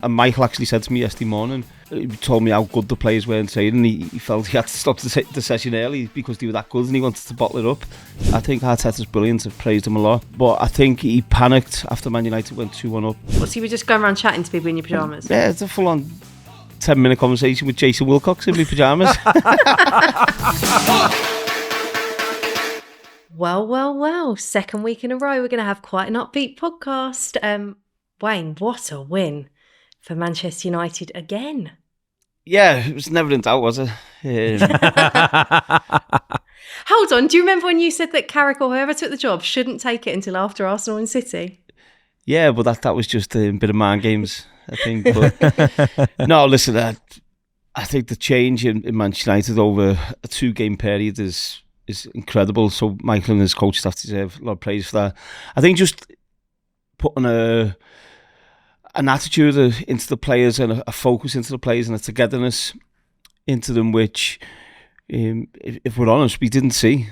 And Michael actually said to me yesterday morning, he told me how good the players were in training. He felt he had to stop the session early because they were that good and he wanted to bottle it up. I think Arteta's brilliant. I've praised him a lot. But I think he panicked after Man United went 2-1 up. Well, so you were just going around chatting to people in your pyjamas? Yeah, it's a full-on 10-minute conversation with Jason Wilcox in my pyjamas. Well. Second week in a row, we're going to have quite an upbeat podcast. Wayne, what a win for Manchester United again. Yeah, it was never in doubt, was it? Hold on, do you remember when you said that Carrick or whoever took the job shouldn't take it until after Arsenal and City? Yeah, but that was just a bit of mind games, I think. But no, listen, I think the change in Manchester United over a 2-game period is incredible. So Michael and his coach staff deserve a lot of praise for that. I think just putting an attitude into the players and a focus into the players and a togetherness into them, which, if we're honest, we didn't see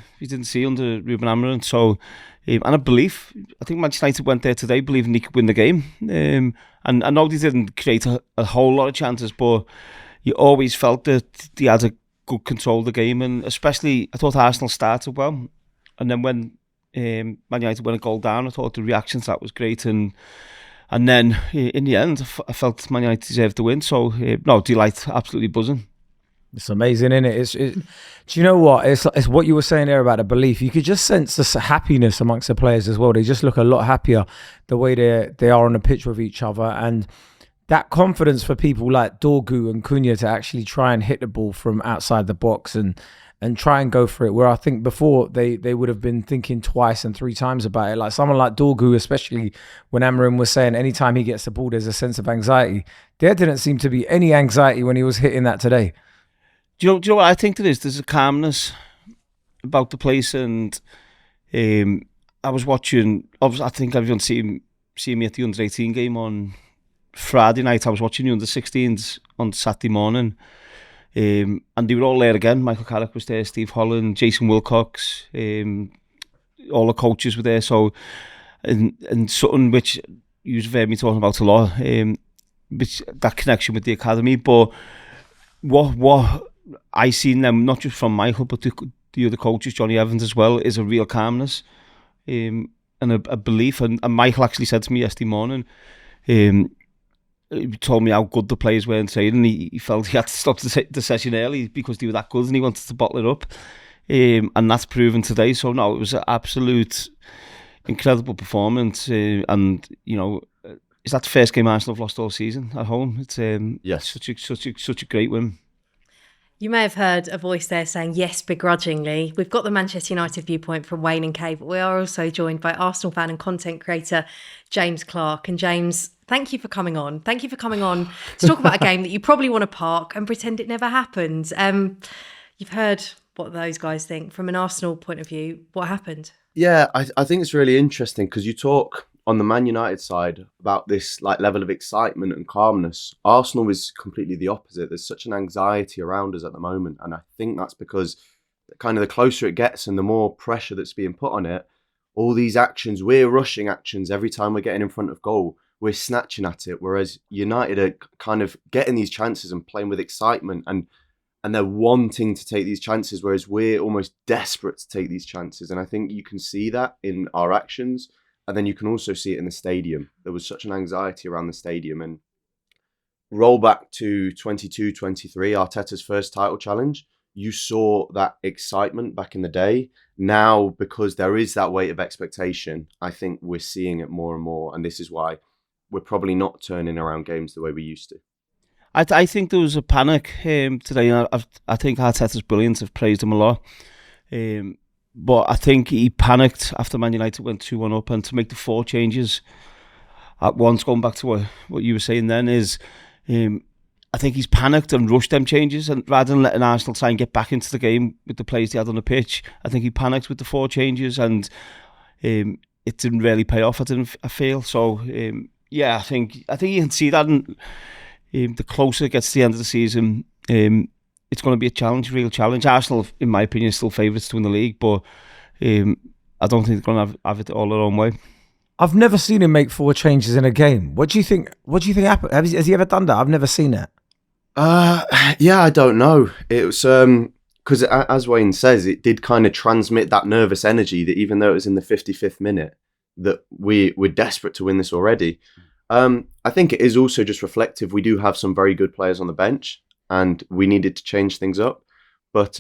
under Ruben Amorim. So, and a belief. I think Manchester United went there today believing they could win the game. And I know they didn't create a whole lot of chances, but you always felt that they had a good control of the game. And especially, I thought Arsenal started well. And then when Man United went a goal down, I thought the reaction to that was great. And then, in the end, I felt Man United deserved to win. So, no, delight, absolutely buzzing. It's amazing, isn't it? Do you know what? It's what you were saying there about the belief. You could just sense this happiness amongst the players as well. They just look a lot happier the way they are on the pitch with each other. And that confidence for people like Dorgu and Cunha to actually try and hit the ball from outside the box and try and go for it, where I think before they would have been thinking twice and 3 times about it. Like someone like Dorgu, especially when Amorim was saying anytime he gets the ball, there's a sense of anxiety. There didn't seem to be any anxiety when he was hitting that today. Do you know what I think there is? There's a calmness about the place, and I was watching. I think everyone seen me at the under-18 game on Friday night. I was watching the under-16s on Saturday morning. And they were all there again. Michael Carrick was there, Steve Holland, Jason Wilcox, all the coaches were there. So, and something which you've heard me talking about a lot, which that connection with the academy. But what I seen them, not just from Michael, but the other coaches, Johnny Evans as well, is a real calmness and a belief. And Michael actually said to me yesterday morning, he told me how good the players were in training. He felt he had to stop the session early because they were that good and he wanted to bottle it up. And that's proven today. So, no, it was an absolute incredible performance. And, you know, is that the first game Arsenal have lost all season at home? It's yes. such a great win. You may have heard a voice there saying yes begrudgingly. We've got the Manchester United viewpoint from Wayne and Kae, but we are also joined by Arsenal fan and content creator James Clark. And James, thank you for coming on. Thank you for coming on to talk about a game that you probably want to park and pretend it never happened. You've heard what those guys think. From an Arsenal point of view, what happened? Yeah, I think it's really interesting because you talk on the Man United side about this like level of excitement and calmness. Arsenal is completely the opposite. There's such an anxiety around us at the moment. And I think that's because kind of the closer it gets and the more pressure that's being put on it, all these actions, we're rushing actions every time we're getting in front of goal. We're snatching at it. Whereas United are kind of getting these chances and playing with excitement and they're wanting to take these chances, whereas we're almost desperate to take these chances. And I think you can see that in our actions. And then you can also see it in the stadium. There was such an anxiety around the stadium. And roll back to 22-23, Arteta's first title challenge. You saw that excitement back in the day. Now, because there is that weight of expectation, I think we're seeing it more and more. And this is why we're probably not turning around games the way we used to. I think there was a panic today. I think Arteta's brilliant. I've praised him a lot. But I think he panicked after Man United went 2-1 up, and to make the 4 changes at once, going back to what you were saying then, is I think he's panicked and rushed them changes, and rather than letting Arsenal try and get back into the game with the players they had on the pitch, I think he panicked with the 4 changes, and it didn't really pay off. I feel so. Yeah, I think you can see that, and the closer it gets to the end of the season, it's going to be a real challenge. Arsenal, in my opinion, are still favourites to win the league, but I don't think they're going to have it all their own way. I've never seen him make 4 changes in a game. What do you think happened? Has he ever done that? I've never seen it. Yeah, I don't know. It was because as Wayne says, it did kind of transmit that nervous energy that even though it was in the 55th minute, that we're desperate to win this already. I think it is also just reflective. We do have some very good players on the bench, and we needed to change things up. But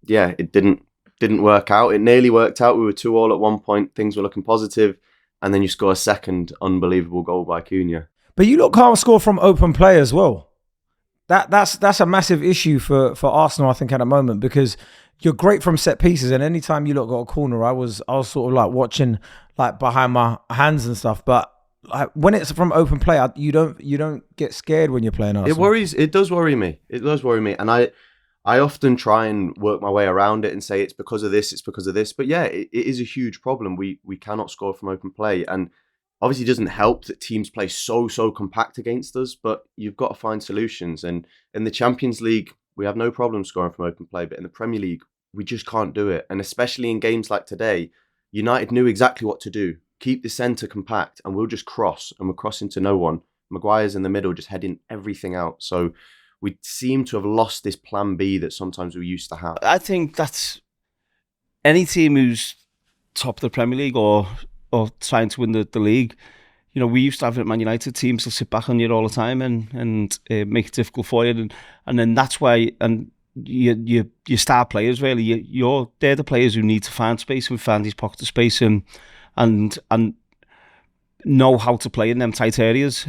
yeah, it didn't work out. It nearly worked out. We were 2-2 at one point. Things were looking positive, and then you score a second unbelievable goal by Cunha. But you lot can't score from open play as well. That's a massive issue for Arsenal, I think, at the moment, because you're great from set pieces, and anytime you lot got a corner, I was sort of like watching like behind my hands and stuff. But when it's from open play, you don't get scared when you're playing Arsenal. It does worry me, and I often try and work my way around it and say it's because of this. But yeah, it is a huge problem. We cannot score from open play, and obviously it doesn't help that teams play so compact against us, but you've got to find solutions. And in the Champions League, we have no problem scoring from open play, but in the Premier League, we just can't do it. And especially in games like today, United knew exactly what to do. Keep the centre compact and we'll just cross, and we're crossing to no one. Maguire's in the middle just heading everything out. So we seem to have lost this plan B that sometimes we used to have. I think that's any team who's top of the Premier League or trying to win the league. You know, we used to have it at Man United, teams will sit back on you all the time and make it difficult for you. And then that's why, and your star players really, they're the players who need to find space and find these pockets of space and know how to play in them tight areas,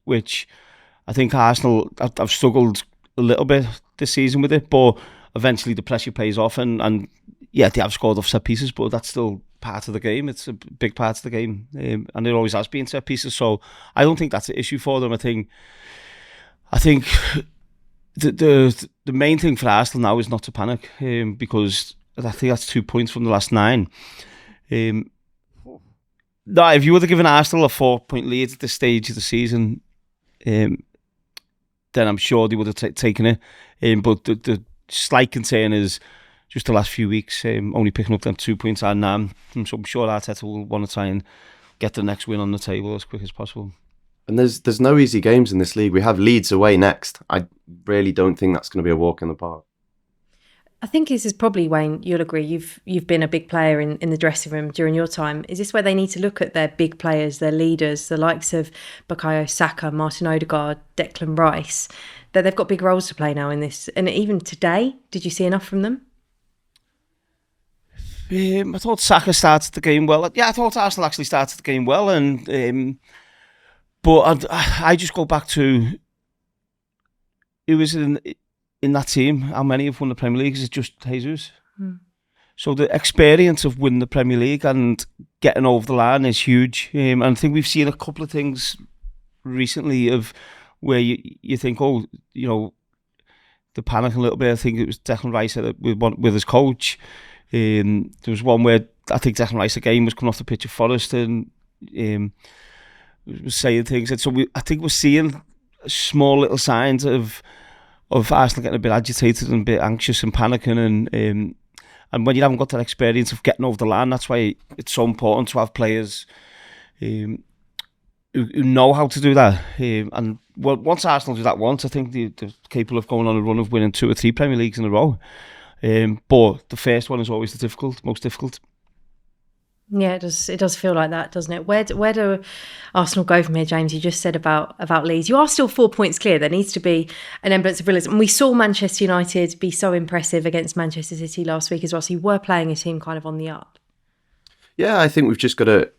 which I think Arsenal have struggled a little bit this season with it, but eventually the pressure pays off and yeah, they have scored off set pieces, but that's still part of the game. It's a big part of the game, and it always has been set pieces. So I don't think that's an issue for them. I think the main thing for Arsenal now is not to panic, because I think that's 2 points from the last 9. No, if you would have given Arsenal a 4-point lead at this stage of the season, then I'm sure they would have taken it. But the slight concern is just the last few weeks, only picking up them 2 points and so I'm sure Arteta will want to try and get the next win on the table as quick as possible. And there's no easy games in this league. We have Leeds away next. I really don't think that's going to be a walk in the park. I think this is probably, Wayne, you'll agree, you've been a big player in the dressing room during your time. Is this where they need to look at their big players, their leaders, the likes of Bukayo Saka, Martin Odegaard, Declan Rice, that they've got big roles to play now in this? And even today, did you see enough from them? I thought Saka started the game well. Yeah, I thought Arsenal actually started the game well, and but I just go back to who was in that team. How many have won the Premier League? Is it just Jesus? So the experience of winning the Premier League and getting over the line is huge. And I think we've seen a couple of things recently of where you think, oh, you know, the panic a little bit. I think it was Declan Rice with his coach. There was one where I think Declan Rice again was coming off the pitch of Forest and was saying things. And so I think we're seeing small little signs of Arsenal getting a bit agitated and a bit anxious and panicking. And when you haven't got that experience of getting over the line, that's why it's so important to have players who know how to do that. And once Arsenal do that once, I think they're capable of going on a run of winning 2 or 3 Premier Leagues in a row. But the first one is always the most difficult. Yeah, it does feel like that, doesn't it? Where do Arsenal go from here, James? You just said about Leeds. You are still 4 points clear. There needs to be an semblance of realism. And we saw Manchester United be so impressive against Manchester City last week as well. So you were playing a team kind of on the up. Yeah, I think we've just got to,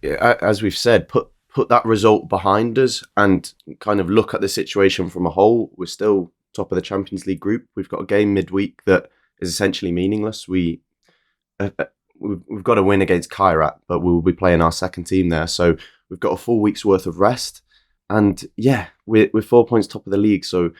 as we've said, put that result behind us and kind of look at the situation from a whole. We're still top of the Champions League group. We've got a game midweek that is essentially meaningless. We've got to win against Kairat, but we will be playing our second team there. So we've got a full week's worth of rest. And yeah, we're 4 points top of the league. So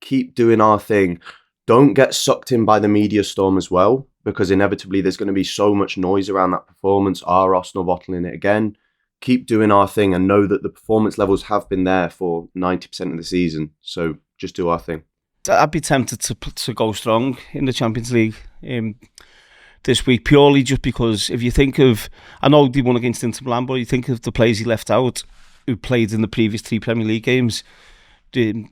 keep doing our thing. Don't get sucked in by the media storm as well, because inevitably there's going to be so much noise around that performance. Are Arsenal bottling it again? Keep doing our thing and know that the performance levels have been there for 90% of the season. So just do our thing. I'd be tempted to go strong in the Champions League. this week, purely just because if you think of, I know they won against Inter Milan, but you think of the players he left out who played in the previous 3 Premier League games, some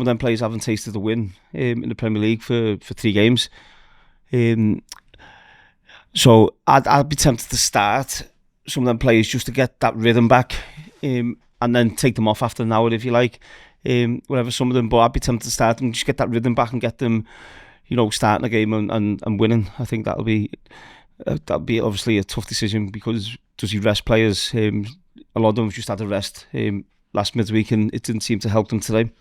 of them players haven't tasted the win in the Premier League for 3 games. So I'd be tempted to start some of them players just to get that rhythm back, and then take them off after an hour if you like, whatever some of them. But I'd be tempted to start them, just get that rhythm back and get them, starting a game and winning. I think that'll be obviously a tough decision, because does he rest players? A lot of them have just had a rest last midweek, and it didn't seem to help them today.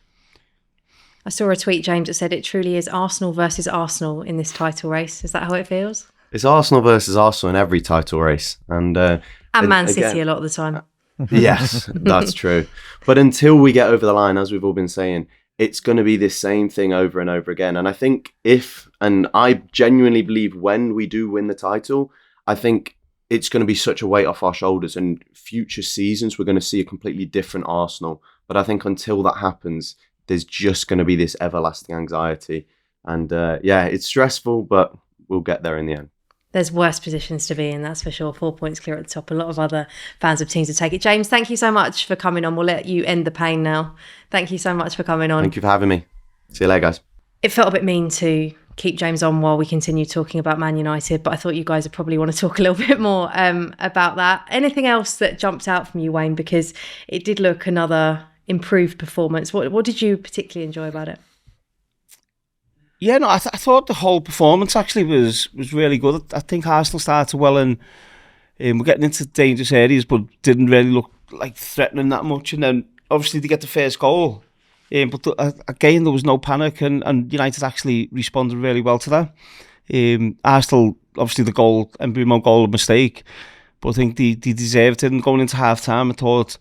I saw a tweet, James, that said it truly is Arsenal versus Arsenal in this title race. Is that how it feels? It's Arsenal versus Arsenal in every title race, and Man City a lot of the time. Yes, that's true. But until we get over the line, as we've all been saying, it's going to be this same thing over and over again. And I think I genuinely believe when we do win the title, I think it's going to be such a weight off our shoulders, and future seasons we're going to see a completely different Arsenal. But I think until that happens, there's just going to be this everlasting anxiety. And it's stressful, but we'll get there in the end. There's worse positions to be in, that's for sure. 4 points clear at the top. A lot of other fans of teams to take it. James, thank you so much for coming on. We'll let you end the pain now. Thank you so much for coming on. Thank you for having me. See you later, guys. It felt a bit mean to keep James on while we continue talking about Man United, but I thought you guys would probably want to talk a little bit more about that. Anything else that jumped out from you, Wayne? Because it did look another improved performance. What did you particularly enjoy about it? Yeah, no, I thought the whole performance actually was really good. I think Arsenal started well, and we're getting into dangerous areas, but didn't really look like threatening that much. And then obviously they get the first goal, but again there was no panic, and United actually responded really well to that. Arsenal, obviously the goal, Mbeumo goal, a mistake, but I think they deserved it. And going into half time, I thought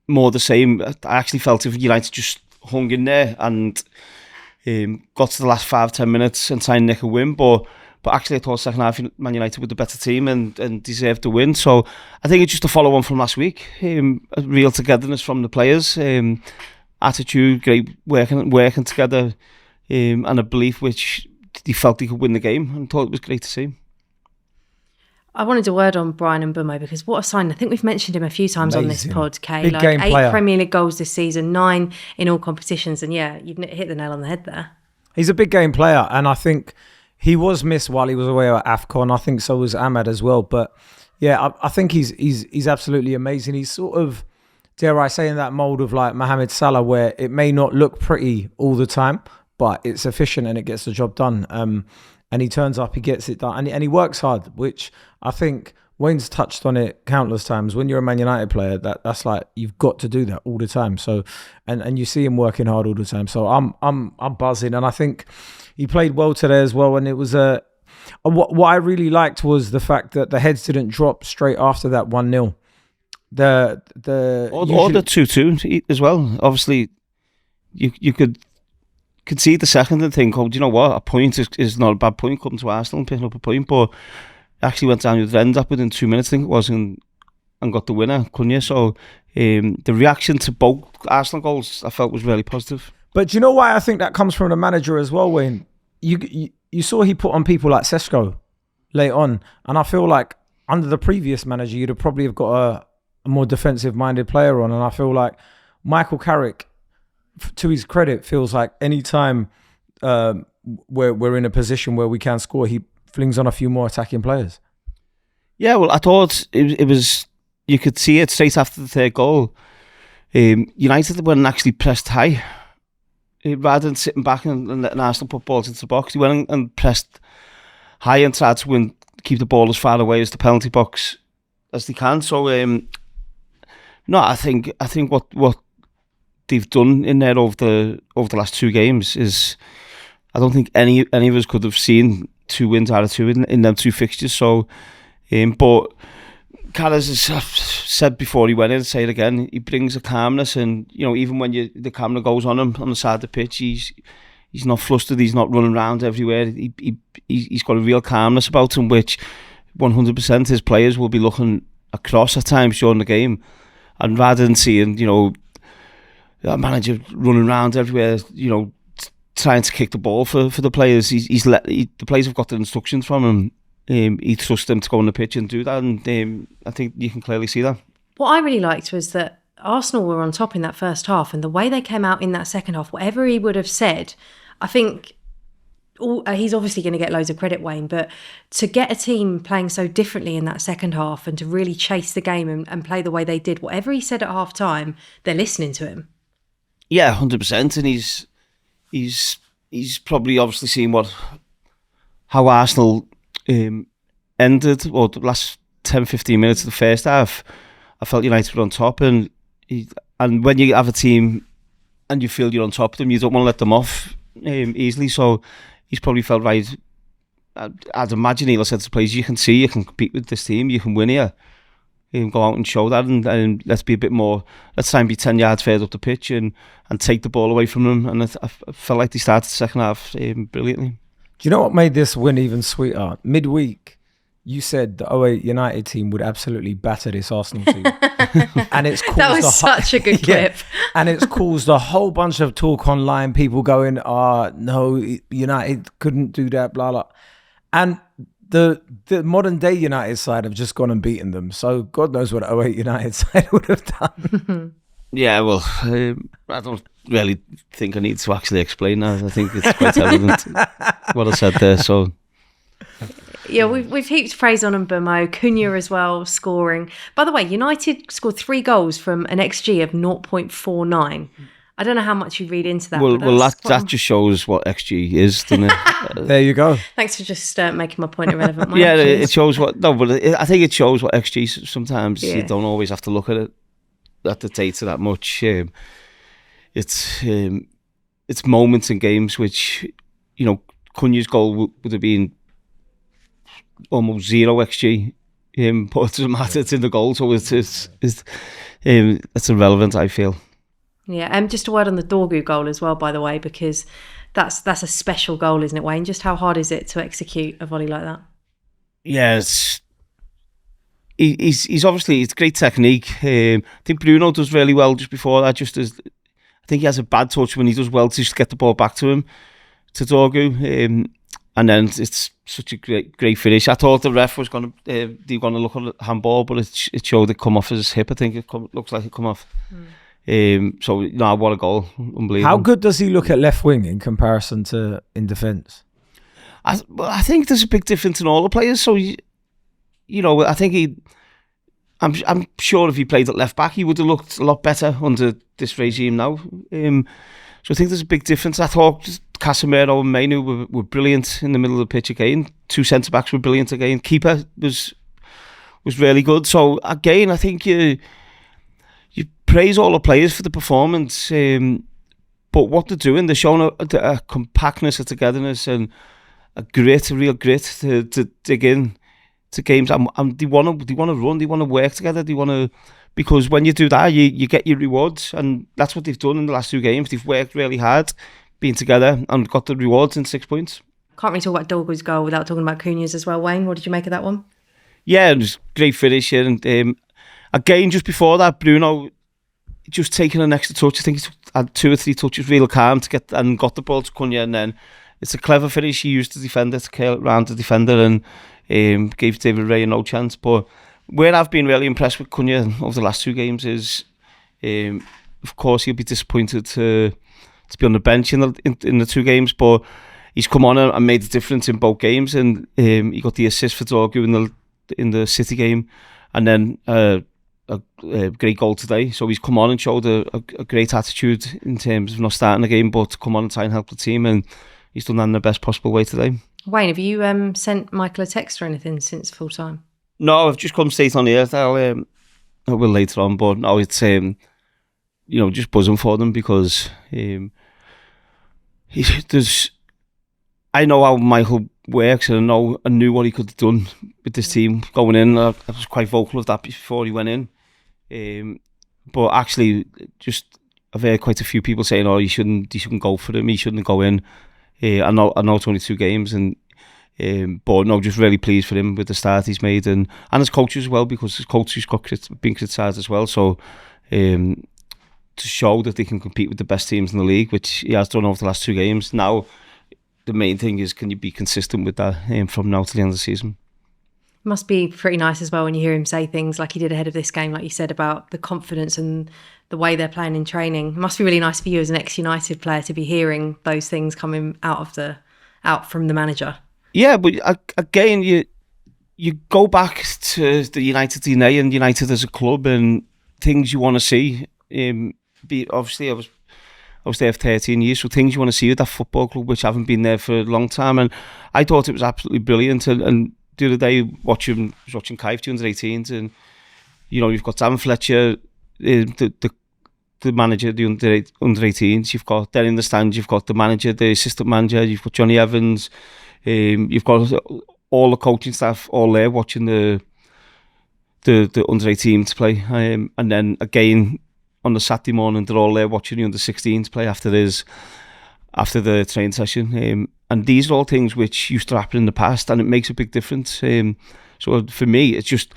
more the same. I actually felt if United just hung in there and got to the last 5-10 minutes and tried to nick a win, but actually I thought second half Man United were the better team and deserved the win. So I think it's just a follow on from last week. A real togetherness from the players, attitude, great working together, and a belief which they felt they could win the game, and thought it was great to see. I wanted a word on Bryan Mbeumo, because what a sign. I think we've mentioned him a few times on this pod, Kay. Big game 8 player. Premier League goals this season, 9 in all competitions. And yeah, you've hit the nail on the head there. He's a big game player, and I think he was missed while he was away at AFCON. I think so was Ahmad as well. But yeah, I think he's absolutely amazing. He's sort of, dare I say, in that mould of like Mohamed Salah, where it may not look pretty all the time, but it's efficient and it gets the job done. And he turns up, he gets it done, and he works hard, which I think Wayne's touched on it countless times. When you're a Man United player, that's like, you've got to do that all the time. So, and you see him working hard all the time. So I'm buzzing, and I think he played well today as well. And it was what I really liked was the fact that the heads didn't drop straight after that 1-0. Or the 2-2 as well. Obviously, you could concede the second and think, oh, do you know what? A point is not a bad point coming to Arsenal and picking up a point, but actually went down with end up within 2 minutes, I think it was, and got the winner, Cunha. So the reaction to both Arsenal goals, I felt, was really positive. But do you know why I think that comes from the manager as well, Wayne? You saw he put on people like Sesko late on, and I feel like under the previous manager, you'd have probably have got a more defensive-minded player on, and I feel like Michael Carrick, to his credit, feels like any time we're in a position where we can score, he flings on a few more attacking players. Yeah, well, I thought it was, you could see it straight after the third goal. United weren't actually pressed high. Rather than sitting back and letting Arsenal put balls into the box, they went and pressed high and tried to keep the ball as far away as the penalty box as they can. So, no, I think what they've done in there over the last 2 games is, I don't think any of us could have seen 2 wins out of 2 in them 2 fixtures. So, but Carles has said before he went in, say it again, he brings a calmness, and even when the camera goes on him on the side of the pitch, he's not flustered, he's not running around everywhere. He's got a real calmness about him, which 100% his players will be looking across at times during the game, and rather than seeing a manager running around everywhere, trying to kick the ball for the players. The players have got the instructions from him. He trusts them to go on the pitch and do that, and I think you can clearly see that. What I really liked was that Arsenal were on top in that first half, and the way they came out in that second half, whatever he would have said, I think he's obviously going to get loads of credit, Wayne, but to get a team playing so differently in that second half and to really chase the game and play the way they did, whatever he said at half time, they're listening to him. Yeah, 100%, and he's probably obviously seen how Arsenal ended, or the last 10-15 minutes of the first half. I felt United were on top, and when you have a team and you feel you're on top of them, you don't want to let them off easily. So he's probably felt right. I'd imagine he'll have said to players, you can compete with this team, you can win here. Go out and show that, and let's be a bit more. Let's try and be 10 yards further up the pitch and take the ball away from them. And I felt like they started the second half brilliantly. Do you know what made this win even sweeter? Midweek, you said the 08 United team would absolutely batter this Arsenal team. And it's caused that was such a good clip. And it's caused a whole bunch of talk online, people going, no, United couldn't do that, blah, blah. And the modern day United side have just gone and beaten them. So God knows what the 08 United side would have done. Yeah, well, I don't really think I need to actually explain that. I think it's quite evident what I said there. So... Yeah, we've heaped praise on Mbeumo, Cunha as well, scoring. By the way, United scored 3 goals from an XG of 0.49. I don't know how much you read into that. Well, that just shows what XG is, doesn't it? There you go. Thanks for just making my point irrelevant. Yeah, it shows what. No, but I think it shows what XG. Sometimes you don't always have to look at it, at the data that much. It's moments in games which, Cunha's goal would have been almost 0 XG, but it doesn't matter. It's in the goal, so it's irrelevant, I feel. Yeah, just a word on the Dorgu goal as well, by the way, because that's a special goal, isn't it, Wayne? Just how hard is it to execute a volley like that? Yeah, he's obviously, it's great technique. I think Bruno does really well just before that. I think he has a bad touch when he does well to just get the ball back to him, to Dorgu. And then it's such a great finish. I thought the ref was going to look at the handball, but it showed it come off his hip. I think looks like it come off. So what a goal! Unbelievable. How good does he look at left wing in comparison to in defence? I think there's a big difference in all the players. So I think I'm sure if he played at left back, he would have looked a lot better under this regime now. So I think there's a big difference. I thought Casemiro and Mainu were brilliant in the middle of the pitch again. 2 centre-backs were brilliant again. Keeper was really good. So again, I think you praise all the players for the performance. But what they're doing, they're showing a compactness, a togetherness, and a real grit to dig in to games. And they want to run, they want to work together, because when you do that, you get your rewards, and that's what they've done in the last 2 games. They've worked really hard, been together, and got the rewards in 6 points. Can't really talk about Dorgu's goal without talking about Cunha's as well. Wayne, what did you make of that one? Yeah, it was great finish here, and again, just before that, Bruno just taking an extra touch. I think he had 2 or 3 touches, real calm to get, and got the ball to Cunha, and then it's a clever finish. He used the defender to curl it round the defender and gave David Raya no chance. But where I've been really impressed with Cunha over the last 2 games is, of course, he'll be disappointed to be on the bench in the 2 games, but he's come on and made a difference in both games, and he got the assist for Dorgu in the City game, and then a great goal today. So he's come on and showed a great attitude in terms of not starting the game, but to come on and try and help the team, and he's done that in the best possible way today. Wayne, have you sent Michael a text or anything since full time? No, I've just come straight on the air. I will later on, but no, it's just buzzing for them, because I know how Michael works, and I knew what he could have done with this team going in. I was quite vocal of that before he went in. But actually, just I've heard quite a few people saying, "Oh, he shouldn't go for him. He shouldn't go in." I know it's only 2 games, and but no, just really pleased for him with the start he's made, and his coach as well, because his coach has been criticised as well. So to show that they can compete with the best teams in the league, which he has done over the last 2 games. Now, the main thing is, can you be consistent with that from now to the end of the season? Must be pretty nice as well when you hear him say things like he did ahead of this game, like you said, about the confidence and the way they're playing in training. It must be really nice for you as an ex-United player to be hearing those things coming out from the manager. Yeah, but again, you go back to the United DNA and United as a club and things you want to see. Obviously, I was there for 13 years, so things you want to see with that football club, which haven't been there for a long time. And I thought it was absolutely brilliant. And the other day, watching Kaif to under 18s, and you've got Dan Fletcher, the manager of the under 18s. You've got there in the stands. You've got the manager, the assistant manager. You've got Johnny Evans. You've got all the coaching staff all there watching the under 18s play. And then again on the Saturday morning, they're all there watching the under 16s play after the training session. And these are all things which used to happen in the past, and it makes a big difference. So for me, it's just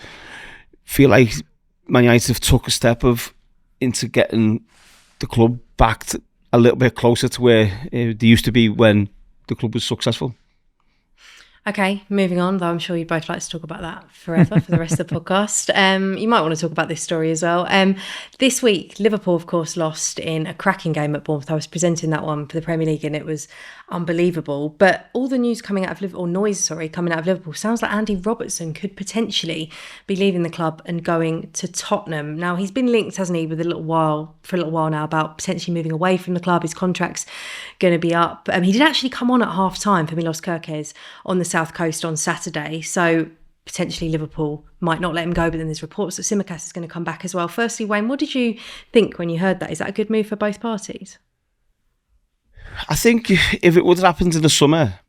feel like Man United have took a step into getting the club back a little bit closer to where they used to be when the club was successful. Okay, moving on, though I'm sure you'd both like to talk about that forever for the rest of the podcast. You might want to talk about this story as well. This week, Liverpool, of course, lost in a cracking game at Bournemouth. I was presenting that one for the Premier League and it was unbelievable. But all the noise coming out of Liverpool sounds like Andy Robertson could potentially be leaving the club and going to Tottenham. Now, he's been linked, hasn't he, for a little while now about potentially moving away from the club. His contract's going to be up. He did actually come on at half-time for Milos Kerkez on the South Coast on Saturday, so potentially Liverpool might not let him go, but then there's reports that Tsimikas is going to come back as well. Firstly, Wayne, what did you think when you heard that? Is that a good move for both parties? I think if it would have happened in the summer,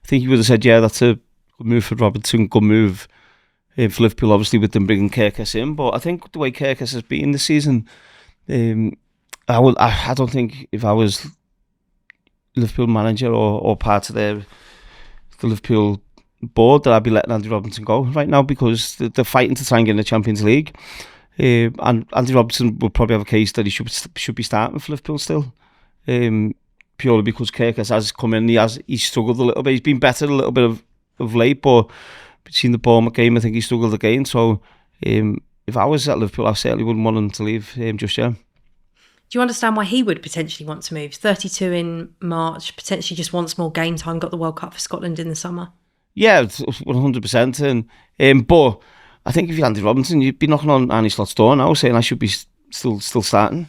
I think you would have said, yeah, that's a good move for Robertson, good move for Liverpool, obviously, with them bringing Kerkez in. But I think the way Kerkez has been this season, I don't think if I was Liverpool manager or part of the Liverpool board that I'd be letting Andy Robertson go right now, because they're fighting to try and get in the Champions League. And Andy Robertson will probably have a case that he should be starting for Liverpool still, purely because Kerkez has come in. He's struggled a little bit. He's been better a little bit of late, but between the Bournemouth game, I think he struggled again. So if I was at Liverpool, I certainly wouldn't want him to leave just yet. Do you understand why he would potentially want to move? 32 in March, potentially just wants more game time, got the World Cup for Scotland in the summer. Yeah, 100%. But I think if you're Andy Robinson, you'd be knocking on Arne Slot's door now saying I should be still starting.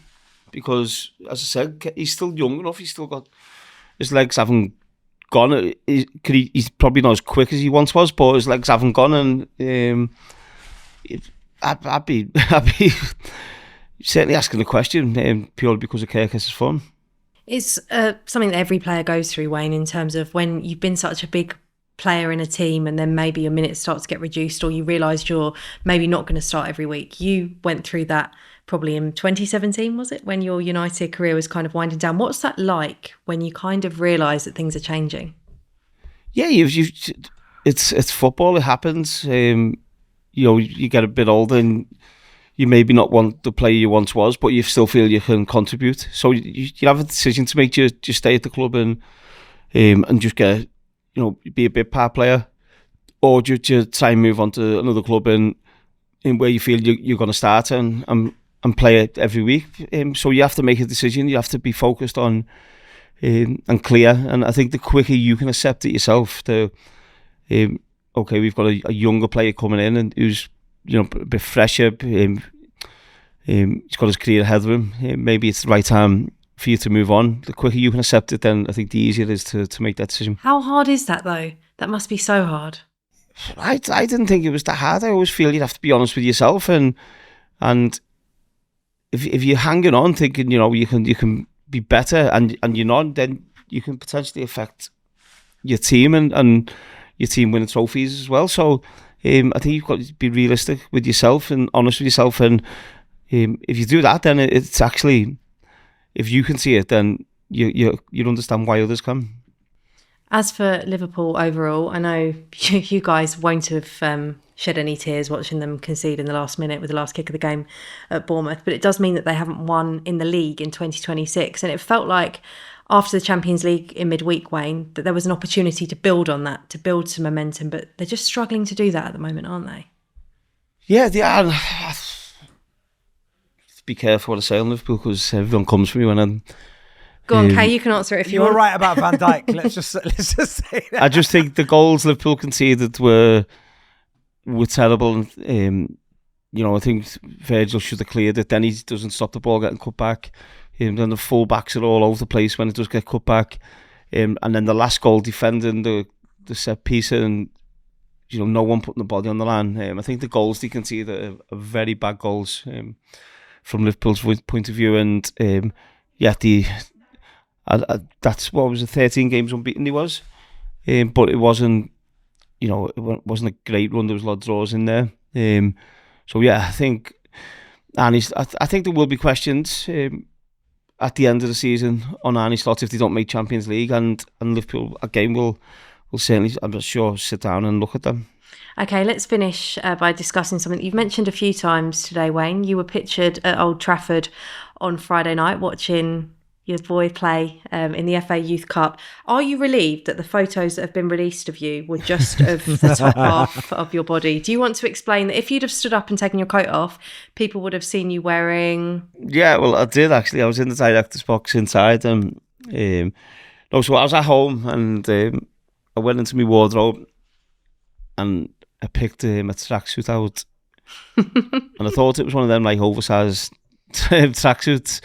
Because, as I said, he's still young enough. He's still got... His legs haven't gone. He's probably not as quick as he once was, but his legs haven't gone. And I'd be certainly asking the question purely because of Kerkez's form. It's something that every player goes through, Wayne, in terms of when you've been such a big player in a team and then maybe your minutes start to get reduced, or you realise you're maybe not going to start every week. You went through that probably in 2017, was it, when your United career was kind of winding down? What's that like when you kind of realise that things are changing? Yeah, it's football. It happens. You get a bit older and you maybe not want the player you once was, but you still feel you can contribute. So you have a decision to make. You just stay at the club and just get, be a bit part player, or just try and move on to another club in where you feel you're going to start and play it every week. So you have to make a decision. You have to be focused on and clear. And I think the quicker you can accept it yourself, okay, we've got a younger player coming in and who's a bit fresher. He's got his career ahead of him. Maybe it's the right time for you to move on. The quicker you can accept it, then I think the easier it is to make that decision. How hard is that though? That must be so hard. I didn't think it was that hard. I always feel you'd have to be honest with yourself, and if you're hanging on thinking you can be better and you're not, then you can potentially affect your team and your team winning trophies as well. So I think you've got to be realistic with yourself and honest with yourself, and if you do that, then it's actually, if you can see it, then you understand why others can. As for Liverpool overall, I know you guys won't have shed any tears watching them concede in the last minute with the last kick of the game at Bournemouth, but it does mean that they haven't won in the league in 2026. And it felt like after the Champions League in midweek, Wayne, that there was an opportunity to build on that, to build some momentum, but they're just struggling to do that at the moment, aren't they? Yeah, they are. Be careful what I say on Liverpool because everyone comes for me when I'm... Go on, Kay, you can answer it if you want. You were right about Van Dijk. Let's just say that. I just think the goals Liverpool conceded were terrible. And, I think Virgil should have cleared it. Then he doesn't stop the ball getting cut back. Then the full-backs are all over the place when it does get cut back. And then the last goal defending the set piece and, no one putting the body on the line. I think the goals they conceded are very bad goals from Liverpool's point of view. And, that's what was it, 13 games unbeaten he was, but it wasn't, it wasn't a great run. There was a lot of draws in there. I think, and I think there will be questions at the end of the season on Arne Slot if they don't make Champions League, and Liverpool again will certainly, I'm sure, sit down and look at them. Okay, let's finish by discussing something you've mentioned a few times today, Wayne. You were pictured at Old Trafford on Friday night watching your boy play in the FA Youth Cup. Are you relieved that the photos that have been released of you were just of the top half of your body? Do you want to explain that if you'd have stood up and taken your coat off, people would have seen you wearing... Yeah, well, I did actually. I was in the director's box inside. So I was at home and I went into my wardrobe and I picked a tracksuit out. And I thought it was one of them like oversized tracksuits,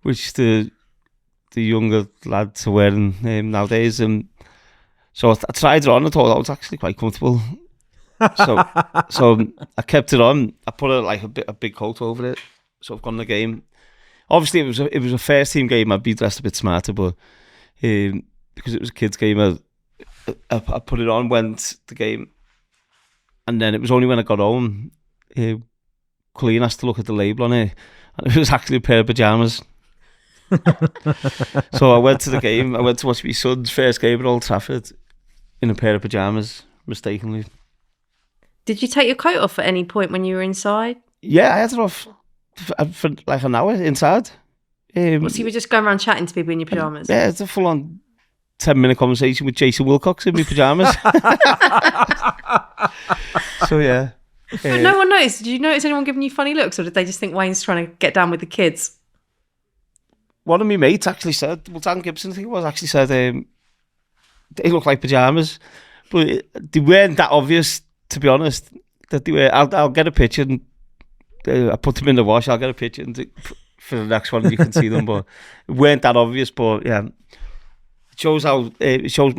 which the younger lads are wearing nowadays. So I tried it on. I thought that was actually quite comfortable. So I kept it on. I put a big coat over it. So I've gone the game. Obviously, it was a first team game. I'd be dressed a bit smarter, but because it was a kids' game, I put it on, went the game, and then it was only when I got home, Colleen asked to look at the label on it, and it was actually a pair of pajamas. So I went to the game. I went to watch my son's first game at Old Trafford in a pair of pajamas, mistakenly. Did you take your coat off at any point when you were inside? Yeah, I had it off for like an hour inside. So you were just going around chatting to people in your pajamas? Yeah, it's a full-on 10-minute conversation with Jason Wilcox in my pajamas. So yeah. But no one noticed. Did you notice anyone giving you funny looks, or did they just think Wayne's trying to get down with the kids? One of my mates actually said, Dan Gibson, I think it was, actually said they look like pajamas, but they weren't that obvious, to be honest. That they were. I'll get a picture and I put them in the wash. I'll get a picture and for the next one you can see them, but it weren't that obvious. But yeah, it shows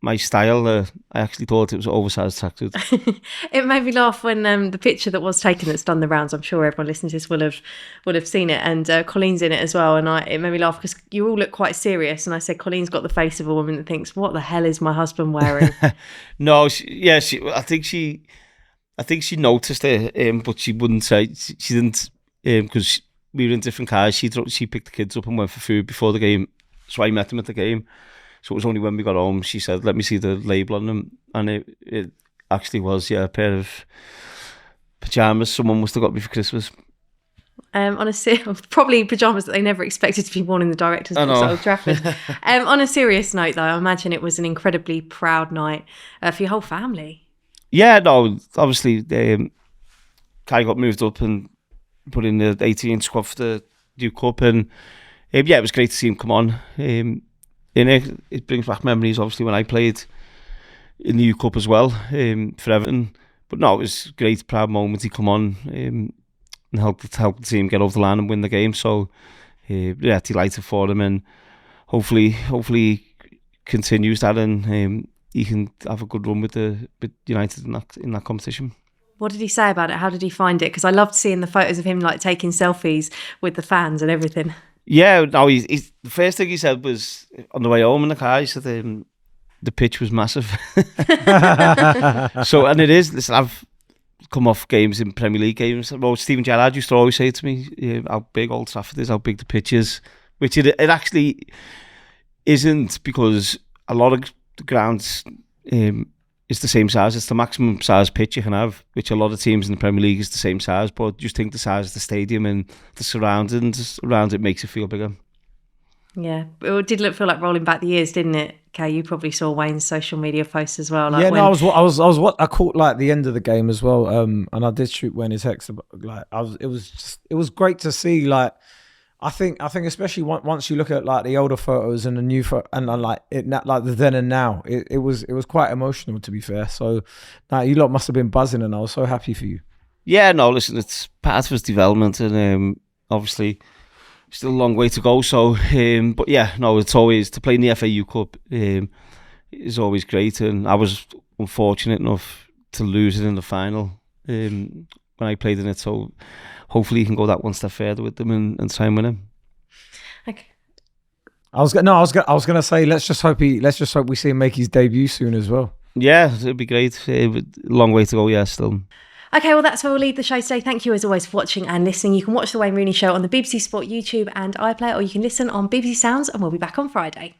my style. I actually thought it was oversized tracksuit. It made me laugh when the picture that was taken that's done the rounds. I'm sure everyone listening to this would have seen it, and Colleen's in it as well. And it made me laugh because you all look quite serious. And I said, Colleen's got the face of a woman that thinks, "What the hell is my husband wearing?" No, I think she noticed it, but she wouldn't say. She didn't, because we were in different cars. She picked the kids up and went for food before the game, so I met them at the game. So it was only when we got home she said, "Let me see the label on them," and it actually was a pair of pajamas someone must have got me for Christmas. Probably pajamas that they never expected to be worn in the director's box at Old Trafford. On a serious note, though, I imagine it was an incredibly proud night for your whole family. Yeah, no, obviously Kai got moved up and put in the 18 squad for the Youth Cup, and it was great to see him come on. It brings back memories, obviously, when I played in the Youth Cup as well, for Everton. But no, it was a great, proud moment. He come on and help the team get over the line and win the game. So, delighted for him, and hopefully continues that, and he can have a good run with United in that competition. What did he say about it? How did he find it? Because I loved seeing the photos of him like taking selfies with the fans and everything. Yeah, no, the first thing he said was on the way home in the car, he said the pitch was massive. So, and it is. Listen, I've come off games in Premier League games. Well, Stephen Gerrard used to always say to me how big Old Trafford is, how big the pitch is, which it actually isn't, because a lot of the ground is the same size. It's the maximum size pitch you can have, which a lot of teams in the Premier League is the same size. But just think the size of the stadium and the surroundings around it makes it feel bigger. Yeah, it did feel like rolling back the years, didn't it? Kay, you probably saw Wayne's social media posts as well. Like yeah, no, I caught like the end of the game as well, and I did shoot Wayne his text. Like, it was great to see. Like, I think especially once you look at like the older photos and the new and like it, like the then and now, it was quite emotional, to be fair. So, you lot must have been buzzing, and I was so happy for you. Yeah, no, listen, it's part of his development, and obviously still a long way to go. So, but yeah, no, it's always to play in the FAU Cup is always great, and I was unfortunate enough to lose it in the final when I played in it. So, hopefully, he can go that one step further with them and try and win him. Okay. I was gonna say let's just hope we see him make his debut soon as well. Yeah, it'd be great. Long way to go. Yeah, still. Okay, well, that's where we'll leave the show today. Thank you, as always, for watching and listening. You can watch The Wayne Rooney Show on the BBC Sport YouTube and iPlayer, or you can listen on BBC Sounds, and we'll be back on Friday.